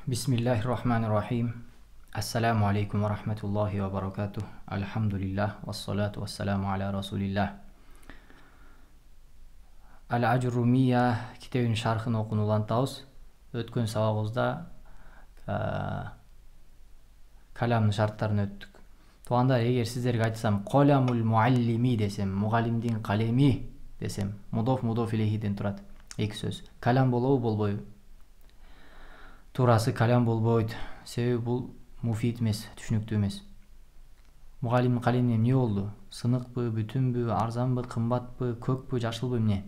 Bismillahirrahmanirrahim. Assalamu alaikum wa rahmatullahi wa barakatuh. Alhamdulillah wassalatu wassalamu ala rasulillah. Al-Ajurumiyya kitebinin şarhını okunu ulantабыз. Өткөн сабагыбызда каламдын шарттарын өттүк. Туганда эгер сиздерге айтсам коламул муаллими десем, мугалимдин калеми десем, мудоф илейхиден турат. Эки сөз. Калам болобу, болбойбу? Туурасы калам болбойт. Себеби бул муфит эмес, түшүнүктүү эмес. Мугалимдин калеми эмне болду? Сыныкпы, бүтүнбү, арзанбы, кымбатпы, көкпү, жашылбы эмне?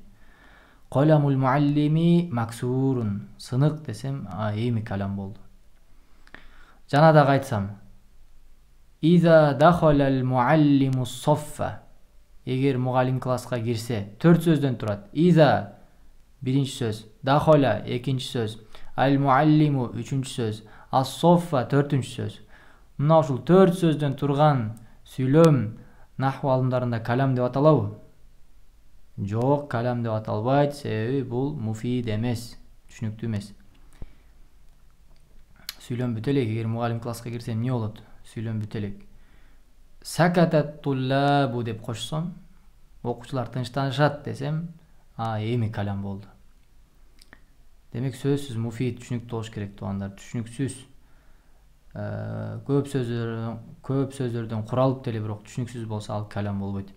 Коламул муаллими максурун. Сынык десем, эми калам болду. Жана дагы айтсам, иза дахалал муаллиму соффа. Эгер мугалим класска кирсе, 4 сөздөн турат. Иза биринчи сөз, дахала экинчи сөз, аль-муаллиму үчүнчү сөз, ас-соффа төртүнчү сөз. Мына ушул 4 сөздөн турган сүйлөм наху алымдарында калам деп аталабы? Жок, калам деп аталбайт, себеби бул муфид эмес, түшүнүктүү эмес. Сүйлөм бүтө элек, эгер мугалим класска кирсе эмне болот? Сүйлөм бүтө элек. Сакатат туллабу деп кошсом, окуучулар тынчтанышат десем, эми калам болду. Демек сөзсүз муфид түшүнүктүү болуш керек туугандар, түшүнүксүз. Көп сөздөрдөн куралып деле бирок түшүнүксүз болсо ал калам болбойт.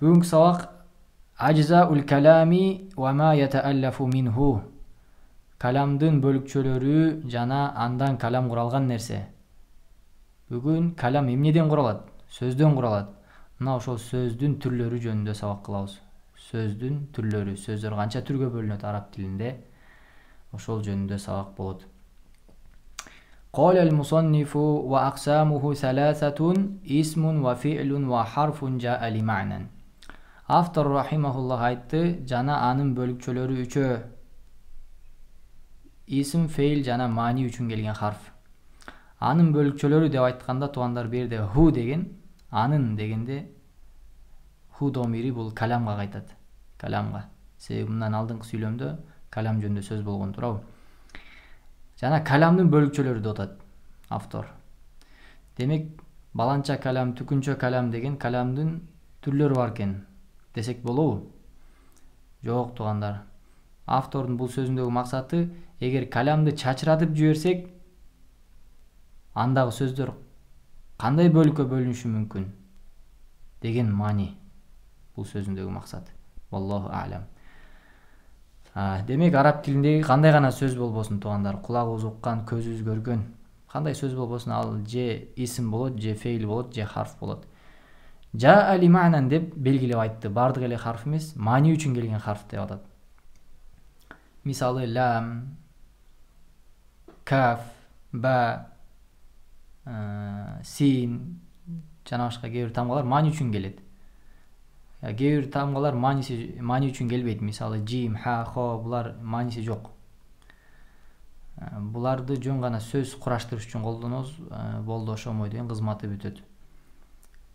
Бүгүнкү сабак ажзаул калами ва ма ятааллафу минху. Каламдын бөлүкчөлөрү жана андан калам куралган нерсе. Бүгүн калам эмнеден куралат? Сөздөн куралат. Мына ошол сөздүн түрлөрү жөнүндө сабак кылабыз. Сөздүн түрлөрү, сөздөр канча түргө бөлүнөт араб тилинде? Ошол жөнүндө сабак болот. Qalal musannifu wa aqsamuhu thalathatun ismun wa fi'lun wa harfun ja'a li ma'nan. Автор рахимахуллах айтты, жана анын бөлүкчөлөрү үчөө. Исм, фейл жана мани үчүн келген харф. Анын бөлүкчөлөрү деп айтканда туугандар берде ху деген, анын дегенде ху домири бул каламга кайтат. Каламга. Себеби мындан алдыңкы сүйлөмдө калам жөнүндө сөз болгон турабы? Жана каламдын бөлүкчөлөрү деп атат автор. Демек, баланча калам, түкүнчө калам деген каламдын түрлөрү бар экен десек болобу? Жок туугандар. Автордун бул сөзүндөгү максаты, эгер каламды чачыратып жиберсек, андагы сөздөр кандай бөлүккө бөлүнүшү мүмкүн деген мани. Бул сөзүндөгү максат. Валлаху а'лам. Демек араб тилиндеги кандай гана сөз болбосун туугандар, кулагыбыз уккан, көзүбүз көргөн кандай сөз болбосун, ал же исм болот, же фейл болот, же харф болот. Жа али ма'нан деп белгилеп айтты. Бардык эле харф эмес, мани үчүн келген харф деп атат. Мисалы лам, каф, ба, син жана башка кээ бир тамгалар мани үчүн келет. Кээ бир тамгалар мани үчүн келбейт. Мисалы жим, ха, хо, булар маниси жок. Буларды жөн гана сөз кураштырыш үчүн колдонобуз, болду ошомой деген кызматы бүтөт.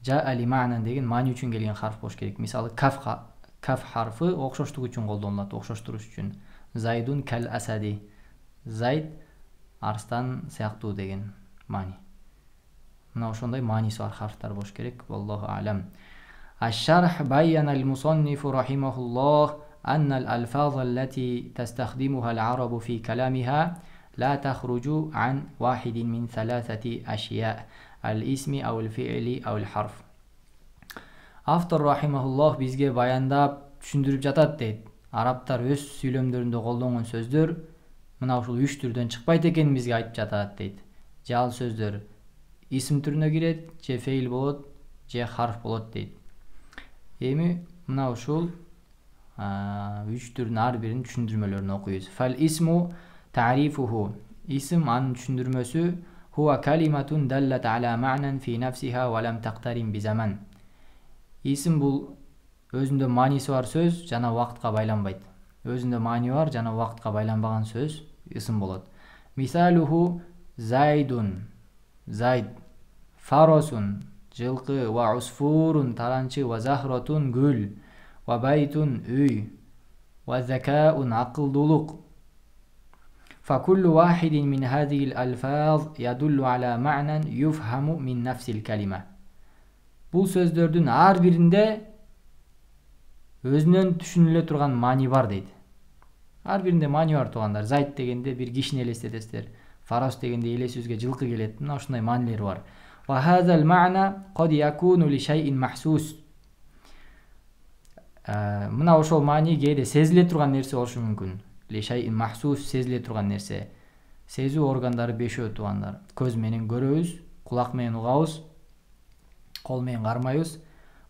Жа али ма'нан деген мани үчүн келген харф болуш керек. Мисалы каф харфы окшоштук үчүн колдонулат, окшоштуруш үчүн. Зайдун кал асади. Зайд арстан сыяктуу деген мани. Мына ошондой маниси бар харфтар болуш керек. Валлаху а'лам. الشرح بيّن المصنف رحمه الله أن الألفاظ التي تستخدمها العرب في كلامها لا تخرج عن واحد من 3 أشياء الاسم أو الفعل أو الحرف. Автор рахимахуллах бизге баяндап түшүндүрүп жатат дейт. Арабтар өз сүйлөмдөрүндө колдонгон сөздөр мына ушул 3 түрдөн чыкпайт экенин бизге айтып жатат дейт. Же ал сөздөр исм түрүнө кирет, же фейл болот, же харф болот дейт. Эми мына ушул 3 түрдүн ар биринин түшүндүрмөлөрүн окуйбуз. Фал исму ta'rifuhu. Исм анын түшүндүрмөсү huwa kalimatun dallat ala ma'nan fi nafsiha wa lam taqtarin bi zaman. Исм бул өзүндө маниси бар сөз жана убакытка байланбайт. Өзүндө мани бар жана убакытка байланбаган сөз исм болот. Мисалуху зайдун, зайд, фаросун, жылкы, ва усфурун, таранчы, ва захротун, гүл, ва байтун, үй, ва закаун, акылдуулук. فكل واحد من هذه الألفاظ يدل على معنى يفهم من نفس الكلمة. Бул сөздөрдүн ар биринде өзүнөн түшүнүлө турган маани бар дейт. Ар биринде маани бар туугандар. Зайд дегенде бир кишини элестетесиздер. Фарос дегенде элесибизге жылкы келет. Мына ушундай маанилери бар. وهذا المعنى قد يكون لشيء محسوس. Мына ошол маани кээде сезиле турган нерсе болушу мүмкүн. Лишайин махсус, сезиле турган нерсе. Сезүү органдары бешөө туугандар. Көз менен көрөбүз, кулак менен угабыз, кол менен кармайбыз,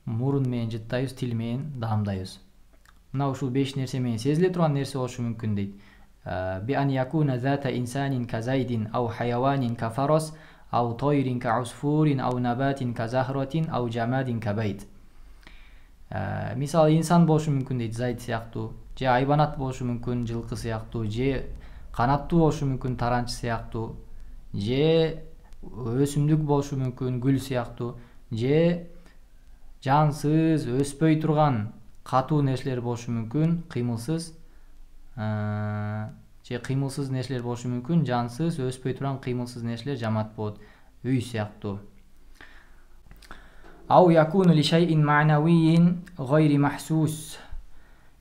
мурун менен жыттайбыз, тил менен даамдайбыз. Мына ушул 5 нерсе менен сезиле турган нерсе болушу мүмкүн дейт. Би ан якуна зата инсанин казайдин ау хайванин кафарос ау тойрин каусфурин ау набатин казахратин ау жамадин кабайт. Мисалы инсан болушу мүмкүн дейт, зайд сыяктуу, же айбанат болушу мүмкүн, жылкы сыяктуу, же канаттуу болушу мүмкүн, таранчы сыяктуу, же өсүмдүк болушу мүмкүн, гүл сыяктуу, же жансыз, өспөй турган катуу нерселер болушу мүмкүн, кыймылсыз, же кыймылсыз нерселер болушу мүмкүн, жансыз, өспөй турган кыймылсыз нерселер жамаат болот, үй сыяктуу. أو يكون لشيء معنوي غير محسوس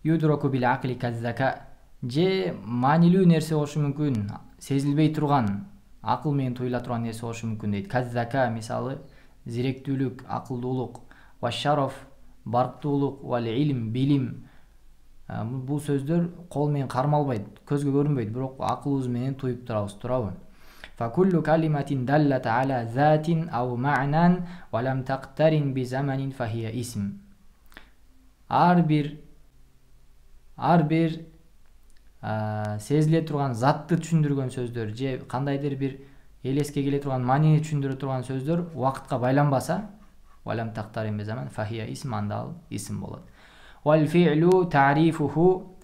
يدرك بالعقل كالذكاء. же маанилүү нерсе болушу мүмкүн, сезилбей турган, акыл менен туюла турган нерсе болушу мүмкүн дейт. Каззака мисалы зиректүүлүк, акылдуулук, ва шараф барктуулук, вал илм билим. Бул сөздөр кол менен кармалбайт, көзгө көрүнбөйт, бирок акылыбыз менен туюп турабыз, туурабы? فكل كلمة دلت على ذات أو معنى ولم تقترن بزمن فهي اسم. Ар бир сезиле турган затты түшүндүргөн сөздөр же кандайдыр бир элеске келе турган маанини түшүндүрө турган сөздөр убакытка байланбаса, ولم تقترن بزمن فهي اسم, анда ал исм болот. والفعل تعريفه.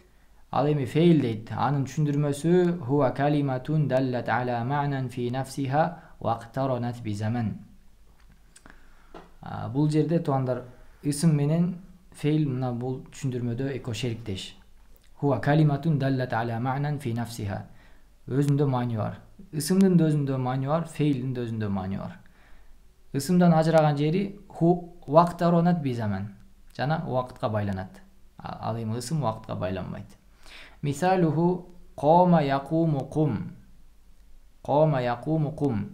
Ал эми фейл дейт. Анын түшүндүрмөсү huwa kalimatun dallat ala ma'nan fi nafsiha wa iqtaranat bi zaman. Бул жерде туугандар исм менен фейл мына бул түшүндүрмөдө эко шериктеш. Huwa kalimatun dallat ala ma'nan fi nafsiha. Өзүндө маани бар. Исмдин да өзүндө маани бар, фейлдин да өзүндө маани бар. Исмдан ажыраган жери wa iqtaranat bi zaman. Жана убакытка байланат. Ал эми исм убакытка байланбайт. Мисалуху кома якуму кум. Кома якуму кум.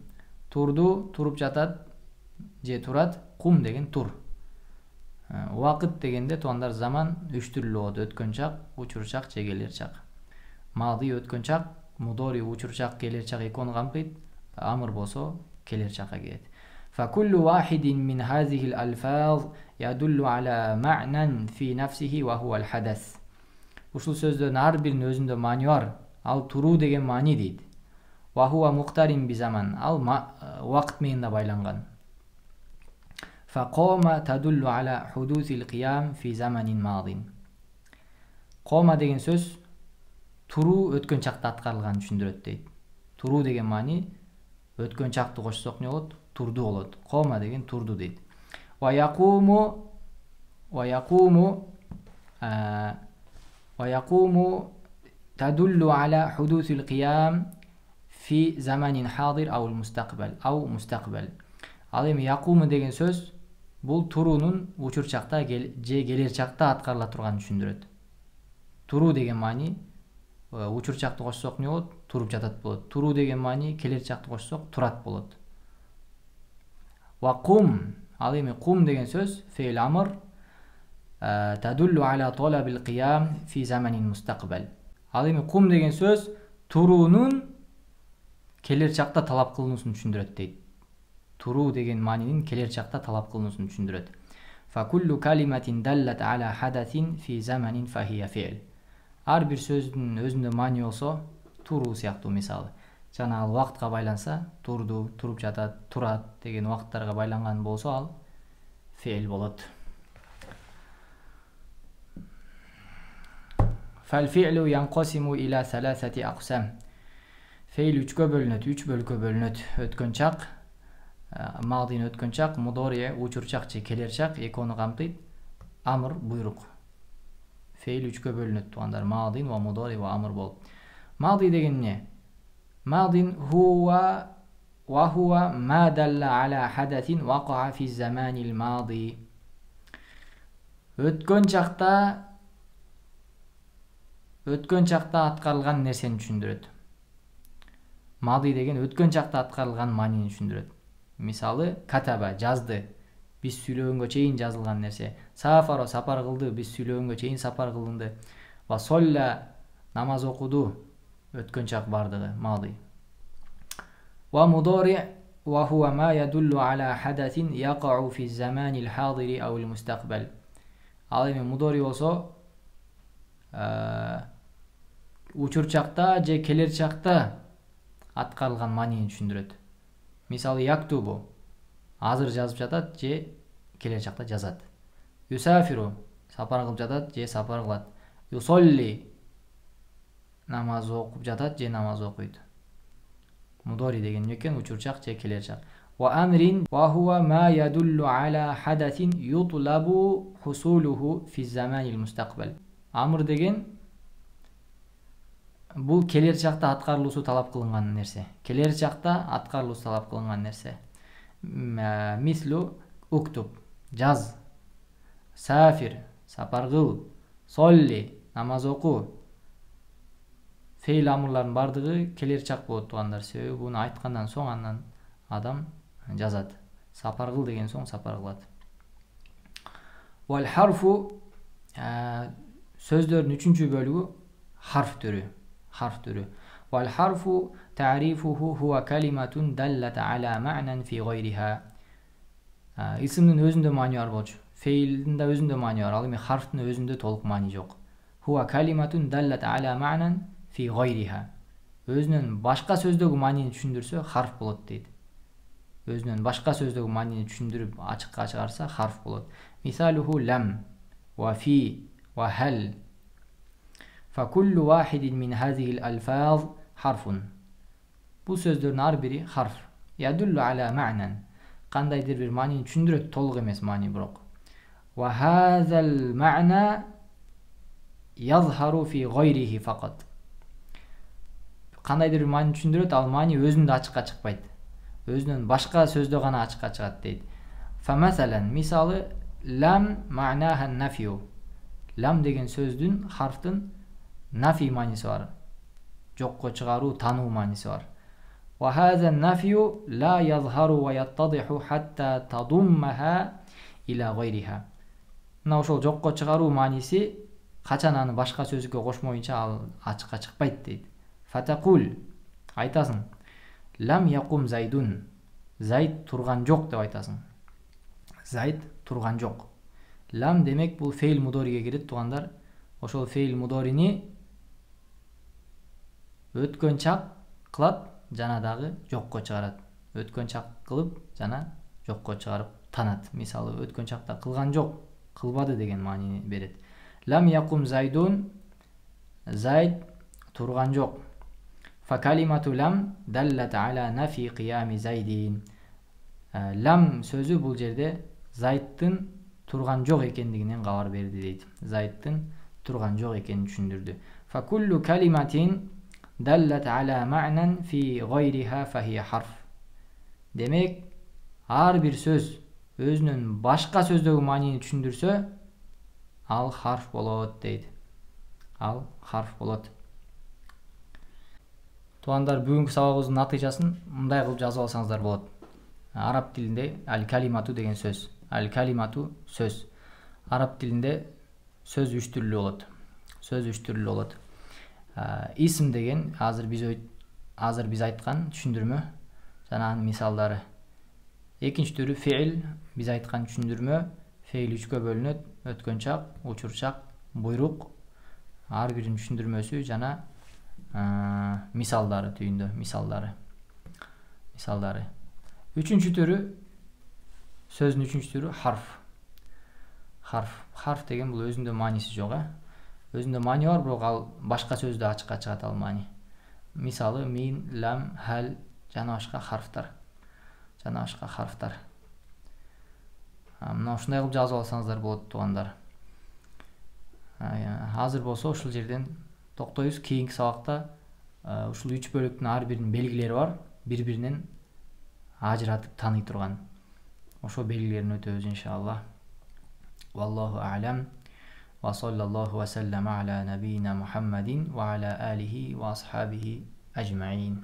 Турду, туруп жатат, же турат, кум деген тур. Убакыт дегенде туугандар заман 3 түрлүү болот. Өткөн чак, учур чак, же келер чак. Мади өткөн чак, мудори учур чак, келер чак экөөнү камтыйт. Амыр болсо келер чакка келет. فكل واحد من هذه الألفاظ يدل على معنى في نفسه وهو الحدث. Ушул сөздөрдүн ар биринин өзүндө маани бар. Ал туруу деген маани дейт. Ва хуа муктарин би заман. Ал убакыт менен да байланган. Факома тадуллу аля худусил кыям фи заманин мадин. Кома деген сөз туруу өткөн чакта аткарылганын түшүндүрөт дейт. Туруу деген маани өткөн чакты кошсок эмне болот? Турду болот. Кома деген турду дейт. Ва ويقوم تدل على حدوث القيام في زمن حاضر أو المستقبل أو مستقبل. Ал эми якуму деген сөз бул туруунун учур чакта же келер чакта аткарыла турганын түшүндүрөт. Туруу деген маани учур чакты кошсок эмне болот? Туруп жатат болот. Туруу деген маани келер чакты кошсок турат болот. Ва кум. Ал эми кум деген сөз фейл амр تدل على طلب القيام في زمن المستقبل. Ал эми кум деген сөз туруунун келер чакта талап кылынуусун түшүндүрөт дейт. Туруу деген маанинин келер чакта талап кылынуусун түшүндүрөт. فكل كلمة دلت على حدث في زمن فهي فعل. Ар бир сөздүн өзүндө маани болсо, туруу сыяктуу мисалы. Жана ал убакытка байланса, турду, туруп жатат, турат деген убакыттарга байланган болсо ал фейл болот. فالفعل ينقسم إلى 3 أقسام. Фейл 3-кө бөлүнөт, 3 бөлүккө бөлүнөт. Өткөн чак, мадин өткөн чак, мудори учур чак же келер чак экөөнү камтыйт. Амр буйрук. Фейл 3-кө бөлүнөт туугандар. Мадин ва мудори ва амр болуп. Мади деген эмне? Madin huwa wa huwa ma dalla ala hadathin waqa'a fi zamanil madi. Өткөн чакта аткарылган нерсени түшүндүрөт. Мади деген өткөн чакта аткарылган маанини түшүндүрөт. Мисалы, катаба жазды, биз сүйлөгөнгө чейин жазылган нерсе. Сафаро сапар кылды, биз сүйлөгөнгө чейин сапар кылынды. Ва солла намаз окуду, өткөн чак бардыгы, мади. Ва мудори ва хува ма ядуллу ala hadathin yaqa'u fi zamanil hadiri aw al mustaqbal. Ал эми мудори болсо учур чакта же келер чакта аткарылган маанини түшүндүрөт. Мисалы, яктубу азыр жазып жатат же келер чакта жазат. Юсафиру сапар кылып жатат же сапар кылат. Юсолли намаз окуп жатат же намаз окуйт. Мудори деген экен учур чак же келер чак. Ва амрин ва хува ма ядуллу ala hadathin yutlабу хусулуху fi zamanil mustaqbal. Амр деген бул келер чакта аткарылуусу талап кылынган нерсе. Келер чакта аткарылуусу талап кылынган нерсе. Мислу уктуб жаз, сафир сапар кыл, солли намаз оку. Фейл амырлардын бардыгы келер чак болот туугандар. Себеби буну айткандан соң андан адам жазат. Сапар кыл деген соң сапар кылат. Вал харфу сөздөрдүн үчүнчү бөлүгү харф түрү. Вал харфу ta'rifuhu huwa kalimatun dallat ala ma'nan fi ghayriha. Исимдин өзүндө маани бар болчу. Фейлдин да өзүндө маани бар. Ал эми харфтын өзүндө толук маани жок. Huwa kalimatun dallat ala ma'nan fi ghayriha. Өзүнүн башка сөздөгү маанини түшүндүрсө харф болот дейт. Өзүнүн башка сөздөгү маанини түшүндүрүп ачыкка чыгарса харф болот. Мисалуху лам ва фи ва хал. فكل واحد من هذه الألفاظ حرف. Бул сөздөрдүн ар бири харф. يدل على معنى. Кандайдыр бир маанини түшүндүрөт, толук эмес маани бирок. وهذا المعنى يظهر في غيره فقط. Кандайдыр бир маанини түшүндүрөт, ал маани өзүндө ачыкка чыкпайт. Өзүнүн башка сөздө гана ачыкка чыгат дейт. فمثلا мисалы лам ма'наха нафию. Лам деген сөздүн харфтын нафи мааниси бар. Жокко чыгаруу, тануу мааниси бар. وهذا النفي لا يظهر ويتضح حتى تضمها إلى غيرها. Мына ошол жокко чыгаруу мааниси качан аны башка сөзгө кошмоюнча ал ачыкка чыкпайт дейт. Фатакул айтасың. Лам якум зайдун. Зайд турган жок деп айтасың. Зайд турган жок. Лам демек бул фейл мудориге кирет туугандар. Ошол фейл мудорини өткөн чак кылат, жана дагы жокко чыгарат. Өткөн чак кылып, жана жокко чыгарып танат. Мисалы, өткөн чакта кылган жок, кылбады деген маанини берет. Лам якум зайдун. Зайд турган жок. Фа калимату лам даллат ala нафи qiyami зайдин. Лам сөзү бул жерде зайдтын турган жок экендигинен кабар берди дейт. Зайдтын турган жок экенин түшүндүрдү. Фа куллу калиматин dallat ala ma'nan fi ghayriha fahiya harf. Демек, ар бир сөз өзүнүн башка сөздөгү маанини түшүндүрсө, ал харф болот дейт. Ал харф болот. Туугандар, бүгүнкү сабагыбыздын натыйжасын мындай кылып жазып алсаңыздар болот. Араб тилинде аль-калимату деген сөз. Аль-калимату сөз. Араб тилинде сөз үч түрлүү болот. Сөз үч түрлүү болот. Исим деген азыр биз айткан түшүндүрмө жана анын мисалдары. Экинчи түрү феил, биз айткан түшүндүрмө. Феил үчкө бөлүнөт: өткөн чак, учур чак, буйрук. Ар биринин түшүндүрмөсү жана мисалдары түйүндө, мисалдары. Үчүнчү түрү, сөздүн үчүнчү түрү харф. Харф деген бул өзүндө мааниси жок, Өзүндө маани бар, бирок ал башка сөздө ачыкка чыгат ал маани. Мисалы, мин, лам, хал жана башка харфтар. Мына ушундай кылып жазып алсаңыздар болот туугандар. Азыр болсо ушул жерден токтойбуз. Кийинки сабакта Ушул 3 бөлүктүн ар биринин белгилери бар, бири-биринен ажыратып тааный турган. Ошо белгилерин өтөбүз иншалла. Валлаху а'лам. Ва саллаллаху ва саллама аля набийина Мухаммадин ва аля алихи ва асхабихи ажмаин.